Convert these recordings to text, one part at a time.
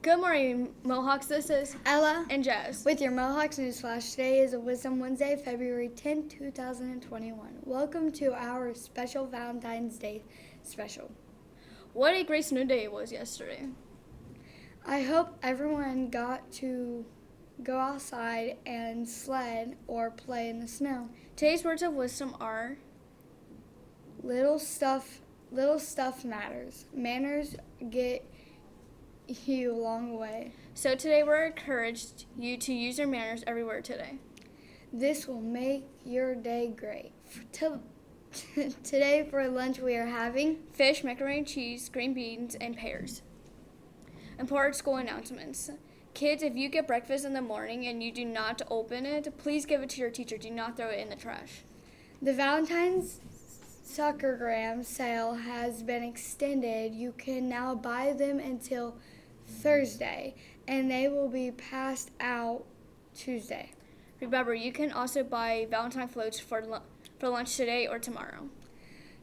Good morning, Mohawks. This is Ella and Jazz. with your Mohawks News Flash. Today is a Wisdom Wednesday, February 10, 2021. Welcome to our special Valentine's Day special. What a great snow day it was yesterday. I hope everyone got to go outside and sled or play in the snow. Today's words of wisdom are Little stuff matters. Manners get you a long way. So today we're encouraged you to use your manners everywhere today. This will make your day great. Today for lunch we are having Fish, macaroni and cheese, green beans, and pears. Important school announcements. Kids, if you get breakfast in the morning and you do not open it, please give it to your teacher. Do not throw it in the trash. The Valentine's Suckergram sale has been extended. You can now buy them until Thursday, and they will be passed out Tuesday. Remember, you can also buy Valentine floats for lunch today or tomorrow.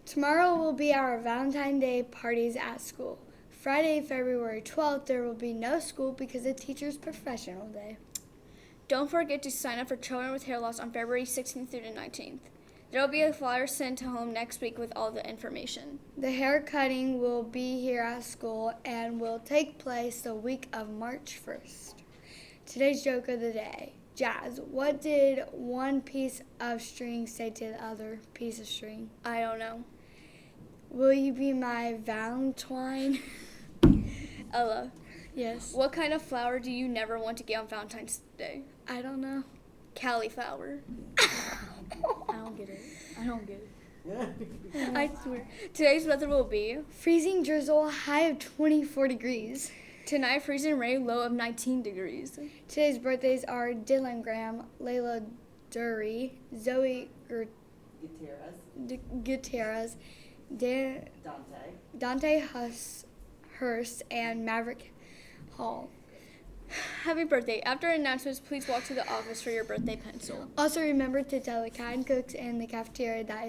Tomorrow will be our Valentine's Day parties at school. Friday, February 12th, there will be no school because of Teachers' Professional Day. Don't forget to sign up for Children with Hair Loss on February 16th through the 19th. There will be a flyer sent to home next week with all the information. The hair cutting will be here at school and will take place the week of March 1st. Today's joke of the day. Jazz, what did one piece of string say to the other piece of string? I don't know. Will you be my Valentine? Ella, Yes. what kind of flower do you never want to get on Valentine's Day? I don't know. Cauliflower. I don't get it. I swear. Today's weather will be Freezing drizzle, high of 24 degrees. tonight freezing rain, low of 19 degrees. Today's birthdays are Dylan Graham, Layla Dury, Zoe Gutierrez, Dante Hurst, and Maverick Hall. Happy birthday. After announcements, please walk to the office for your birthday pencil. Also remember to tell the kind cooks in the cafeteria that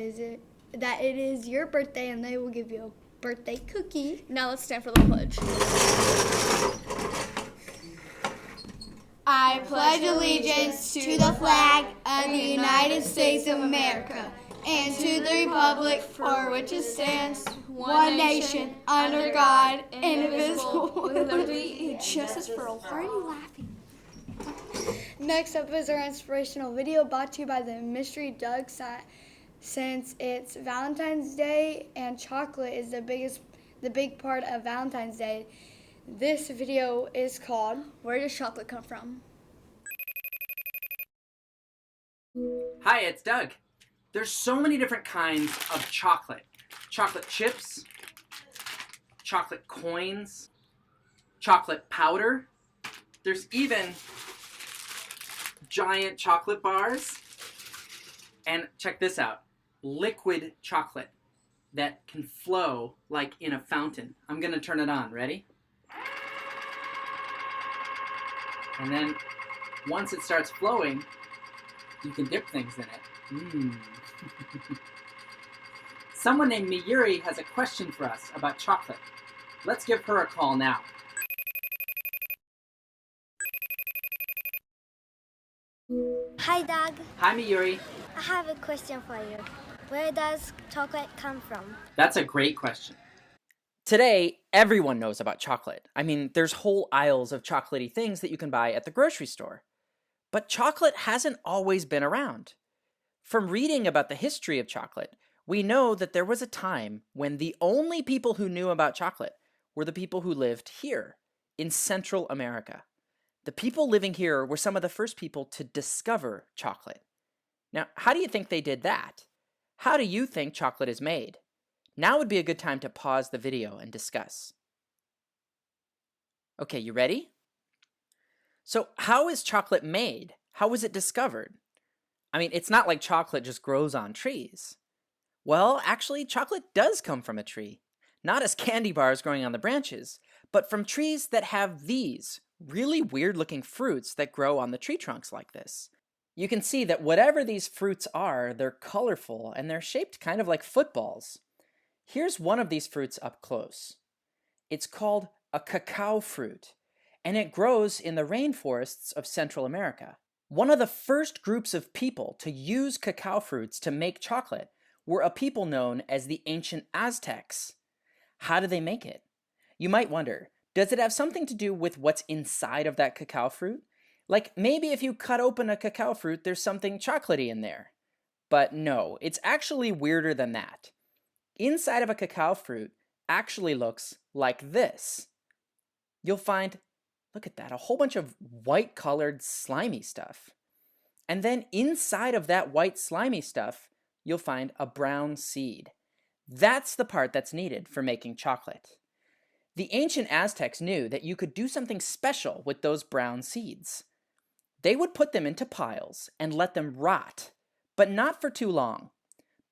it is your birthday and they will give you a birthday cookie. Now let's stand for the pledge. I pledge allegiance to the flag of the United States of America and to the republic for which it stands, one nation, under God, indivisible, with liberty and justice for all. Why are you laughing? Next up is our inspirational video brought to you by the Mystery Doug. Since it's Valentine's Day and chocolate is the big part of Valentine's Day, this video is called Where does chocolate come from? Hi, it's Doug. There's so many different kinds of chocolate. Chocolate chips, chocolate coins, chocolate powder. There's even giant chocolate bars. And check this out, liquid chocolate that can flow like in a fountain. I'm gonna turn it on, ready? And then once it starts flowing, you can dip things in it. Someone named Miyuri has a question for us about chocolate. Let's give her a call now. Hi, Doug. Hi, Miyuri. I have a question for you. Where does chocolate come from? That's a great question. Today, everyone knows about chocolate. I mean, there's whole aisles of chocolatey things that you can buy at the grocery store. But chocolate hasn't always been around. From reading about the history of chocolate, we know that there was a time when the only people who knew about chocolate were the people who lived here, in Central America. The people living here were some of the first people to discover chocolate. Now, how do you think they did that? How do you think chocolate is made? Now would be a good time to pause the video and discuss. Okay, you ready? So, how is chocolate made? How was it discovered? I mean, it's not like chocolate just grows on trees. Well, actually, chocolate does come from a tree. Not as candy bars growing on the branches, but from trees that have these really weird-looking fruits that grow on the tree trunks like this. You can see that whatever these fruits are, they're colorful and they're shaped kind of like footballs. Here's one of these fruits up close. It's called a cacao fruit, and it grows in the rainforests of Central America. One of the first groups of people to use cacao fruits to make chocolate were a people known as the ancient Aztecs. How do they make it? You might wonder, does it have something to do with what's inside of that cacao fruit? Like maybe if you cut open a cacao fruit, there's something chocolatey in there. But no, it's actually weirder than that. Inside of a cacao fruit actually looks like this. You'll find, look at that, a whole bunch of white colored slimy stuff. And then inside of that white slimy stuff, you'll find a brown seed. That's the part that's needed for making chocolate. The ancient Aztecs knew that you could do something special with those brown seeds. They would put them into piles and let them rot, but not for too long.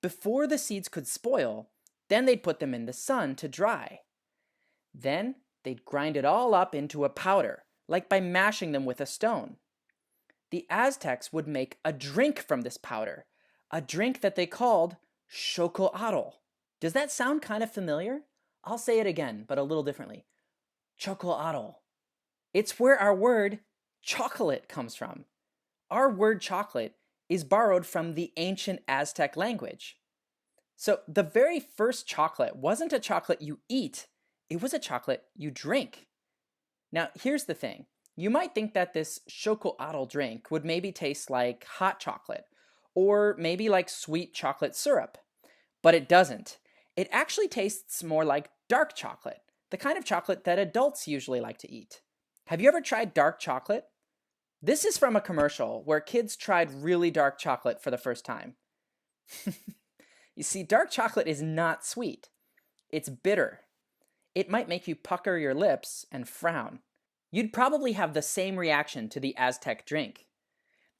Before the seeds could spoil, then they'd put them in the sun to dry. Then they'd grind it all up into a powder, like by mashing them with a stone. The Aztecs would make a drink from this powder, a drink that they called chocolatl. Does that sound kind of familiar? I'll say it again, but a little differently. Chocolatl. It's where our word chocolate comes from. Our word chocolate is borrowed from the ancient Aztec language. So the very first chocolate wasn't a chocolate you eat, it was a chocolate you drink. Now, here's the thing. You might think that this chocolatl drink would maybe taste like hot chocolate, or maybe like sweet chocolate syrup. But it doesn't. It actually tastes more like dark chocolate, the kind of chocolate that adults usually like to eat. Have you ever tried dark chocolate? This is from a commercial where kids tried really dark chocolate for the first time. You see, dark chocolate is not sweet. It's bitter. It might make you pucker your lips and frown. You'd probably have the same reaction to the Aztec drink.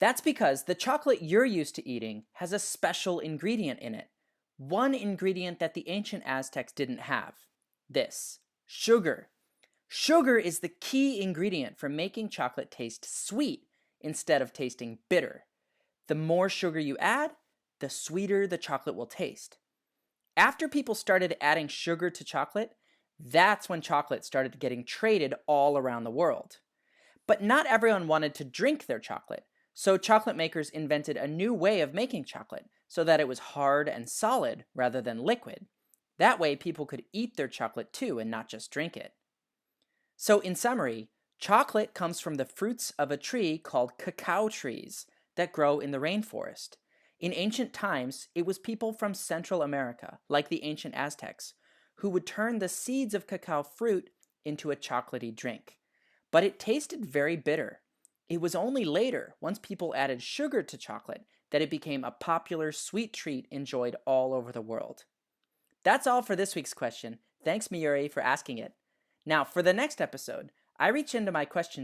That's because the chocolate you're used to eating has a special ingredient in it. One ingredient that the ancient Aztecs didn't have. This, sugar. Sugar is the key ingredient for making chocolate taste sweet instead of tasting bitter. The more sugar you add, the sweeter the chocolate will taste. After people started adding sugar to chocolate, that's when chocolate started getting traded all around the world. But not everyone wanted to drink their chocolate, so chocolate makers invented a new way of making chocolate so that it was hard and solid rather than liquid. That way people could eat their chocolate too and not just drink it. So in summary, chocolate comes from the fruits of a tree called cacao trees that grow in the rainforest. In ancient times, it was people from Central America, like the ancient Aztecs, who would turn the seeds of cacao fruit into a chocolatey drink. But it tasted very bitter. It was only later, once people added sugar to chocolate, that it became a popular sweet treat enjoyed all over the world. That's all for this week's question. Thanks, Miyuri, for asking it. Now, for the next episode, I reach into my question